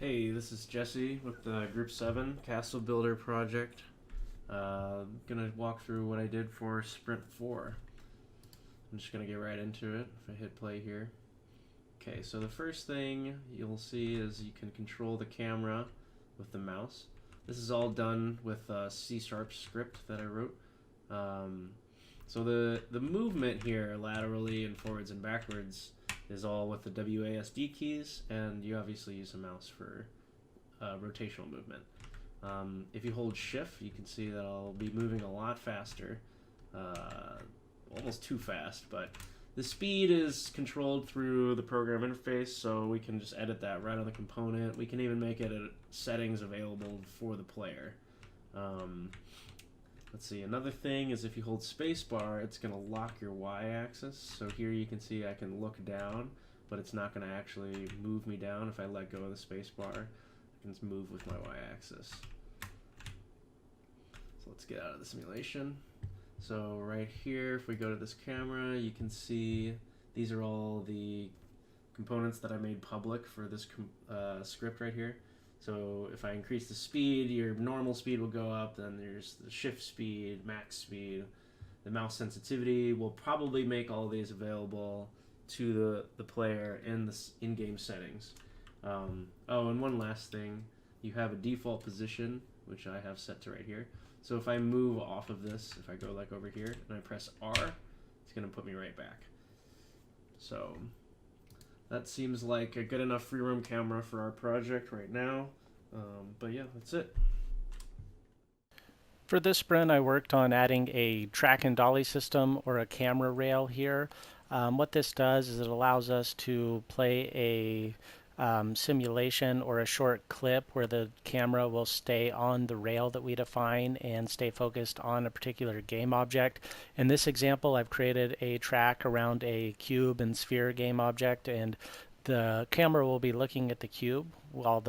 Hey, this is Jesse with Group 7 Castle Builder Project. Gonna walk through what I did for Sprint 4. I'm just gonna get right into it if I hit play here. Okay, so the first thing you'll see is you can control the camera with the mouse. This is all done with a C# script that I wrote. Um, so the movement here, laterally and forwards and backwards, is all with the WASD keys, and you obviously use a mouse for rotational movement. If you hold shift, you can see that I'll be moving a lot faster, almost too fast, but the speed is controlled through the program interface, so we can just edit that right on the component. We can even make it settings available for the player. Let's see, another thing is if you hold spacebar, it's going to lock your y-axis. So here you can see I can look down, but it's not going to actually move me down. If I let go of the spacebar, I can move with my y-axis. So let's get out of the simulation. So right here, if we go to this camera, you can see these are all the components that I made public for this script right here. So if I increase the speed, your normal speed will go up, then there's the shift speed, max speed, the mouse sensitivity. We'll probably make all of these available to the player in the in-game settings. Oh, and one last thing, you have a default position, which I have set to right here. So if I move off of this, if I go like over here and I press R, it's going to put me right back. So that seems like a good enough free roam camera for our project right now. But yeah, that's it. For this sprint, I worked on adding a track and dolly system or a camera rail here. What this does is it allows us to play a simulation or a short clip where the camera will stay on the rail that we define and stay focused on a particular game object. In this example, I've created a track around a cube and sphere game object, and the camera will be looking at the cube while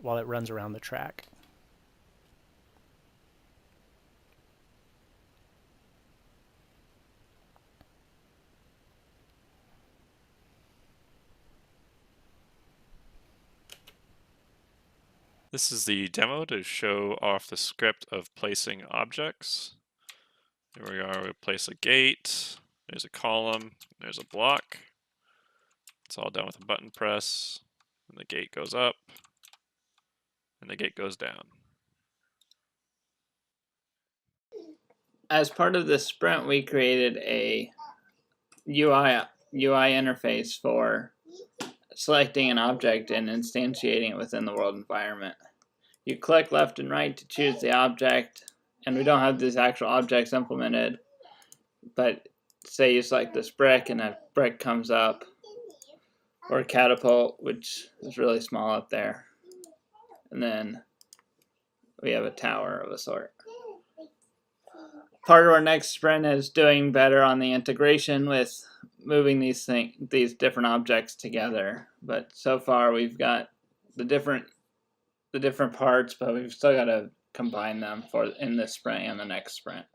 while it runs around the track. This is the demo to show off the script of placing objects. Here we are, we place a gate, there's a column, there's a block. It's all done with a button press, and the gate goes up, and the gate goes down. As part of this sprint, we created a UI interface for selecting an object and instantiating it within the world environment. You click left and right to choose the object, and we don't have these actual objects implemented, but say you select this brick and a brick comes up, or a catapult, which is really small up there, and then we have a tower of a sort. Part of our next sprint is doing better on the integration with moving these different objects together. But so far we've got the different parts, but we've still got to combine them in this sprint and the next sprint.